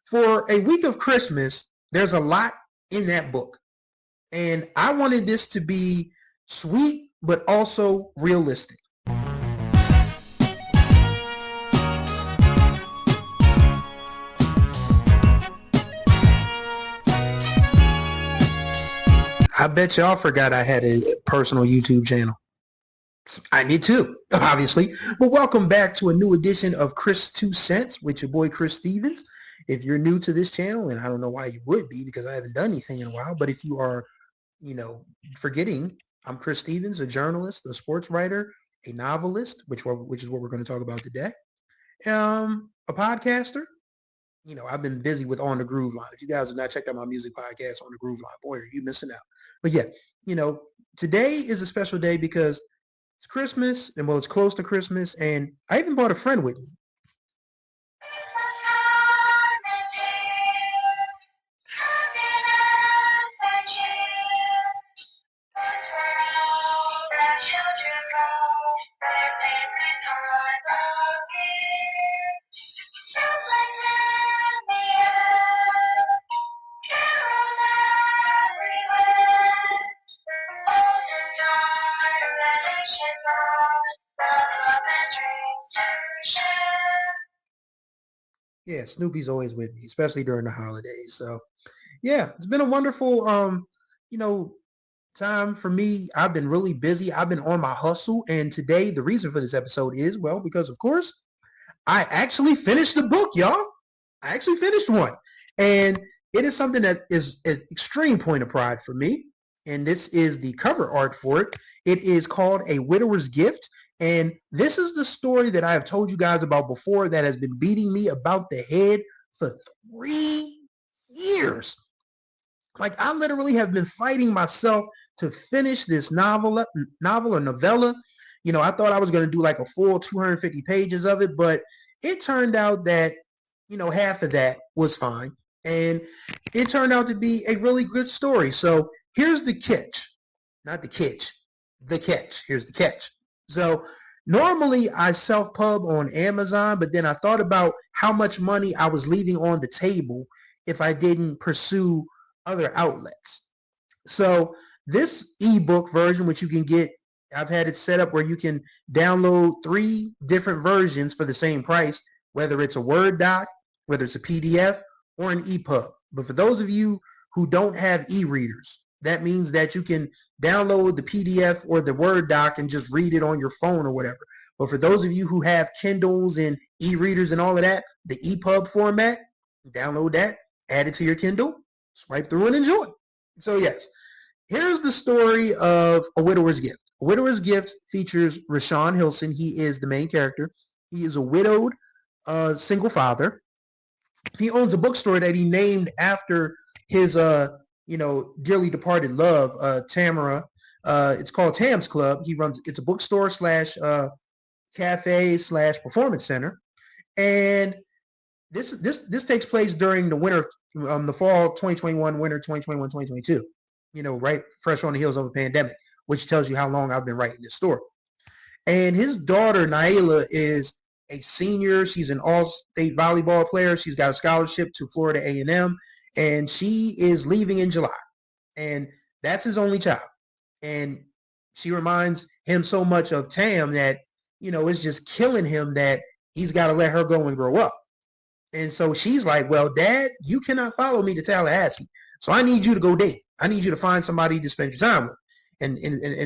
For a week of Christmas, there's a lot in that book. And I wanted this to be sweet, but also realistic. I bet y'all forgot I had a personal YouTube channel. I did too, obviously. But welcome back to a new edition of Chris 2 Cents with your boy Chris Stevens. If you're new to this channel, and I don't know why you would be because I haven't done anything in a while, but if you are, forgetting, I'm Chris Stevens, a journalist, a sports writer, a novelist, which is what we're going to talk about today, a podcaster. I've been busy with On the Groove Line. If you guys have not checked out my music podcast, On the Groove Line, boy, are you missing out. But yeah, today is a special day because it's Christmas, and it's close to Christmas, and I even brought a friend with me. Yeah, Snoopy's always with me, especially during the holidays. So, yeah, it's been a wonderful, time for me. I've been really busy. I've been on my hustle. And today, the reason for this episode is, because, of course, I actually finished the book, y'all. I actually finished one. And it is something that is an extreme point of pride for me. And this is the cover art for it. It is called A Widower's Gift. And this is the story that I have told you guys about before that has been beating me about the head for 3 years. Like, I literally have been fighting myself to finish this novel or novella. I thought I was going to do like a full 250 pages of it, but it turned out that, half of that was fine. And it turned out to be a really good story. So here's the catch. Not the catch. The catch. Here's the catch. So normally I self-pub on Amazon, but then I thought about how much money I was leaving on the table if I didn't pursue other outlets. So this ebook version, which you can get, I've had it set up where you can download 3 different versions for the same price, whether it's a Word doc, whether it's a PDF, or an EPUB. But for those of you who don't have e-readers, that means that you can download the PDF or the Word doc and just read it on your phone or whatever. But for those of you who have Kindles and e-readers and all of that, the EPUB format, download that, add it to your Kindle, swipe through and enjoy. So yes, here's the story of A Widower's Gift. A Widower's Gift features Rashawn Hilson. He is the main character. He is a widowed single father. He owns a bookstore that he named after his dearly departed love, Tamara. It's called Tam's Club. It's a bookstore / cafe / performance center. And this takes place during the winter, the fall 2021, winter 2021, 2022, right fresh on the heels of a pandemic, which tells you how long I've been writing this story. And his daughter, Naila, is a senior. She's an all-state volleyball player. She's got a scholarship to Florida A&M. And she is leaving in July. And that's his only child. And she reminds him so much of Tam that, it's just killing him that he's got to let her go and grow up. And so she's like, well, Dad, you cannot follow me to Tallahassee. So I need you to go date. I need you to find somebody to spend your time with. And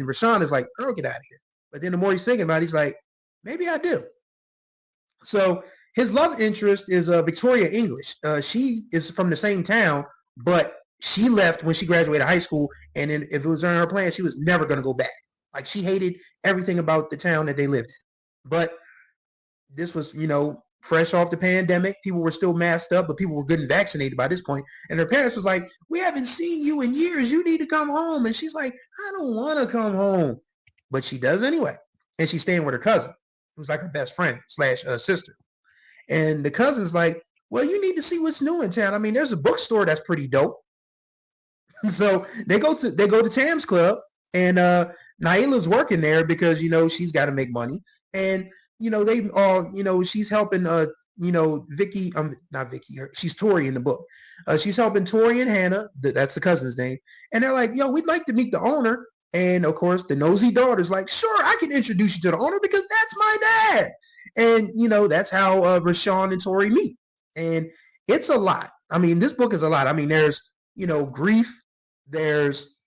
Rashawn is like, girl, get out of here. But then the more he's thinking about it, he's like, maybe I do. So his love interest is Victoria English. She is from the same town, but she left when she graduated high school. And then if it was on her plan, she was never going to go back. Like, she hated everything about the town that they lived in. But this was, fresh off the pandemic. People were still masked up, but people were getting vaccinated by this point. And her parents was like, we haven't seen you in years. You need to come home. And she's like, I don't want to come home. But she does anyway. And she's staying with her cousin, who's like her best friend / sister. And the cousin's like, well, you need to see what's new in town. I mean, there's a bookstore that's pretty dope. So they go to Tam's Club, and Naila's working there because, she's got to make money. And, they all, she's helping Vicky, not Vicky, she's Tori in the book. She's helping Tori and Hannah, that's the cousin's name. And they're like, yo, we'd like to meet the owner. And of course, the nosy daughter's like, sure, I can introduce you to the owner because that's my dad. And, that's how Rashawn and Tori meet. And it's a lot. I mean, this book is a lot. I mean, there's, grief. There's,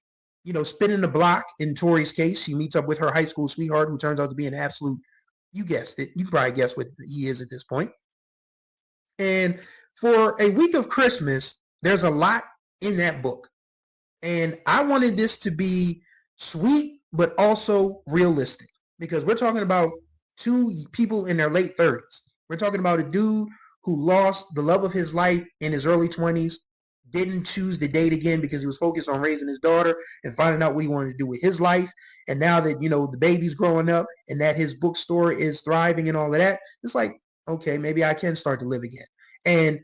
spinning the block. In Tori's case, she meets up with her high school sweetheart who turns out to be an absolute, you guessed it. You can probably guess what he is at this point. And for a week of Christmas, there's a lot in that book. And I wanted this to be sweet, but also realistic, because we're talking about two people in their late 30s. We're talking about a dude who lost the love of his life in his early 20s, didn't choose to date again because he was focused on raising his daughter and finding out what he wanted to do with his life. And now that, the baby's growing up and that his bookstore is thriving and all of that, it's like, okay, maybe I can start to live again. And,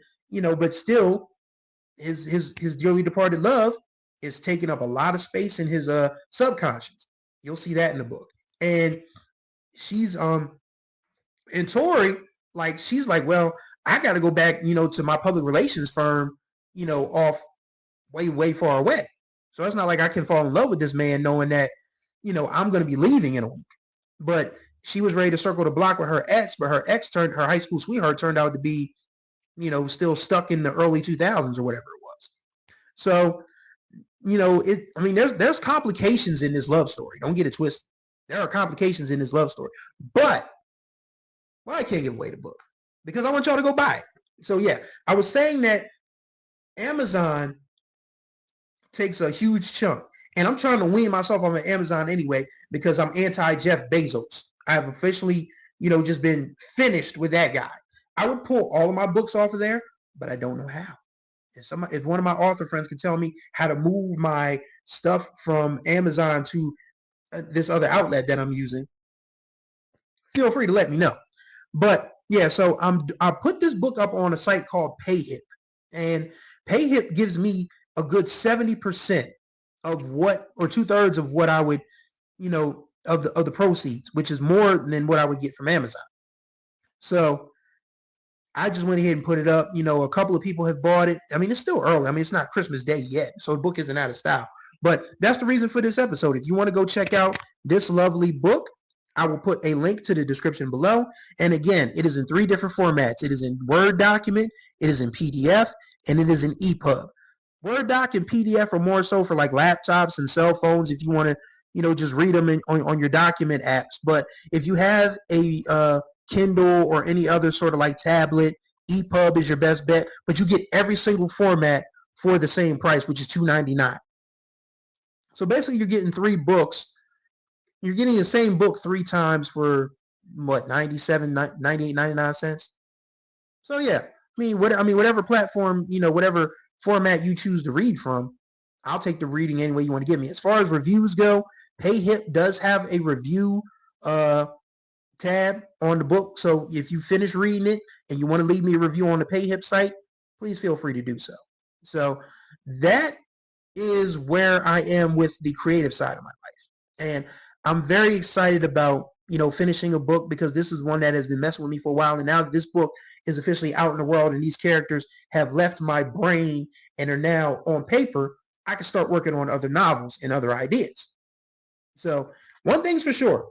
but still his dearly departed love is taking up a lot of space in his subconscious. You'll see that in the book. And she's and Tori, like, she's like, well, I got to go back, to my public relations firm, off way far away. So it's not like I can fall in love with this man knowing that, I'm going to be leaving in a week. But she was ready to circle the block with her ex, but her high school sweetheart turned out to be, still stuck in the early 2000s or whatever it was. So, there's complications in this love story. Don't get it twisted. There are complications in this love story. But, well, I can't give away the book because I want y'all to go buy it. So, yeah, I was saying that Amazon takes a huge chunk. And I'm trying to wean myself off of Amazon anyway because I'm anti-Jeff Bezos. I've officially, just been finished with that guy. I would pull all of my books off of there, but I don't know how. If one of my author friends can tell me how to move my stuff from Amazon to this other outlet that I'm using, feel free to let me know. But yeah, so I put this book up on a site called PayHip, and PayHip gives me a good 70% of what, or 2/3 of what I would, of the proceeds, which is more than what I would get from Amazon. So I just went ahead and put it up. A couple of people have bought it. I mean, it's still early. I mean, it's not Christmas Day yet, so the book isn't out of style. But that's the reason for this episode. If you want to go check out this lovely book, I will put a link to the description below. And again, it is in 3 different formats. It is in Word document, it is in PDF, and it is in EPUB. Word doc and PDF are more so for like laptops and cell phones if you want to, just read them on your document apps. But if you have a Kindle or any other sort of like tablet, EPUB is your best bet. But you get every single format for the same price, which is $2.99. So basically, you're getting 3 books. You're getting the same book 3 times for what, 97, 98, 99 cents. So yeah, whatever platform, whatever format you choose to read from, I'll take the reading any way you want to give me. As far as reviews go, PayHip does have a review tab on the book. So if you finish reading it and you want to leave me a review on the PayHip site, please feel free to do so. So that is where I am with the creative side of my life. And I'm very excited about, finishing a book because this is one that has been messing with me for a while. And now that this book is officially out in the world and these characters have left my brain and are now on paper, I can start working on other novels and other ideas. So one thing's for sure.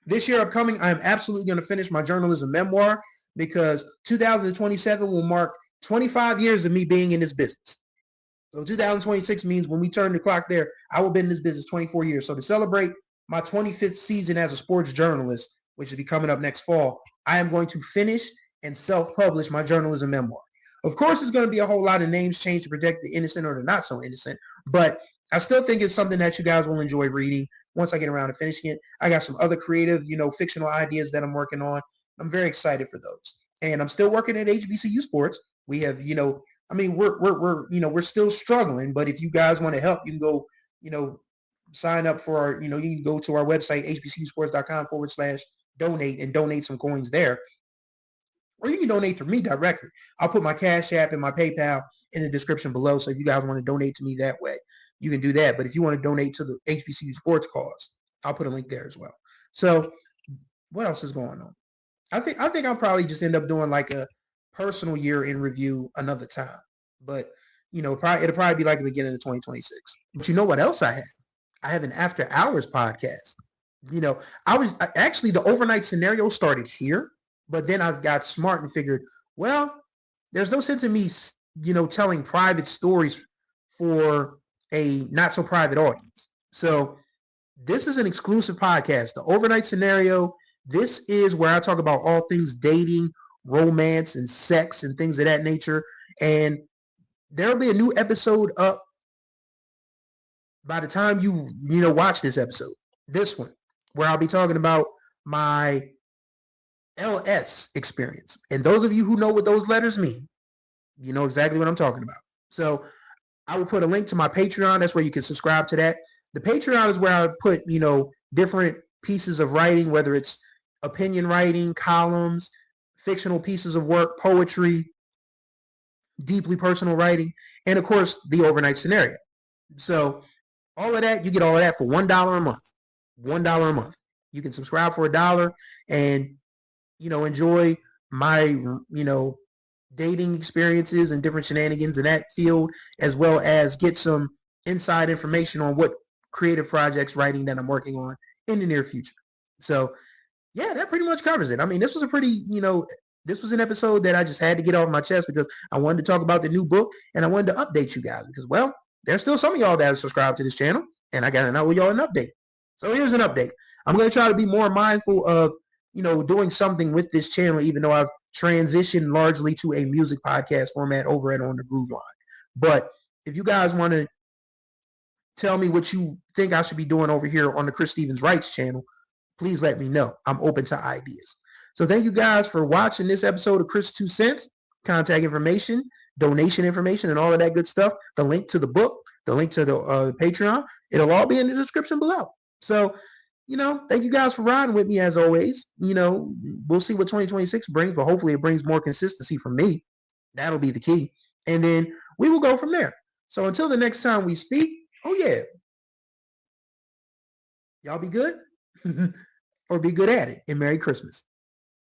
This year upcoming, I'm absolutely going to finish my journalism memoir because 2027 will mark 25 years of me being in this business. So 2026 means when we turn the clock there, I will be in this business 24 years. So to celebrate my 25th season as a sports journalist, which will be coming up next fall, I am going to finish and self-publish my journalism memoir. Of course, there's going to be a whole lot of names changed to protect the innocent or the not so innocent, but I still think it's something that you guys will enjoy reading once I get around to finishing it. I got some other creative, fictional ideas that I'm working on. I'm very excited for those. And I'm still working at HBCU Sports. We have, we're still struggling, but if you guys want to help, you can go, sign up for our, you can go to our website, hbcusports.com/donate and donate some coins there. Or you can donate to me directly. I'll put my Cash App and my PayPal in the description below. So if you guys want to donate to me that way, you can do that. But if you want to donate to the HBCU Sports cause, I'll put a link there as well. So what else is going on? I think I'll probably just end up doing like a personal year in review another time. But it'll probably be like the beginning of 2026. But you know what else I have? I have an after hours podcast. Actually the overnight scenario started here, but then I got smart and figured, well, there's no sense in me, telling private stories for a not so private audience. So this is an exclusive podcast, the overnight scenario. This is where I talk about all things dating, romance, and sex and things of that nature. And there'll be a new episode up by the time you watch this episode. This one, where I'll be talking about my LS experience. And those of you who know what those letters mean, you know exactly what I'm talking about. So I will put a link to my Patreon. That's where you can subscribe to that. The Patreon is where I put, different pieces of writing, whether it's opinion writing, columns, fictional pieces of work, poetry, deeply personal writing, and of course, the overnight scenario. So all of that, you get all of that for $1 a month. $1 a month. You can subscribe for $1 and, enjoy my, dating experiences and different shenanigans in that field, as well as get some inside information on what creative projects writing that I'm working on in the near future. So yeah, that pretty much covers it. I mean, this was a pretty, this was an episode that I just had to get off my chest because I wanted to talk about the new book and I wanted to update you guys because, well, there's still some of y'all that are subscribed to this channel and I got to know y'all an update. So here's an update. I'm going to try to be more mindful of, doing something with this channel, even though I've transitioned largely to a music podcast format over at On the Groove Line. But if you guys want to tell me what you think I should be doing over here on the Chris Stevens Writes channel, please let me know. I'm open to ideas. So thank you guys for watching this episode of Chris 2 Cents. Contact information, donation information, and all of that good stuff. The link to the book, the link to the Patreon, it'll all be in the description below. So, thank you guys for riding with me as always. We'll see what 2026 brings, but hopefully it brings more consistency from me. That'll be the key. And then we will go from there. So until the next time we speak, oh yeah, y'all be good or be good at it. And Merry Christmas.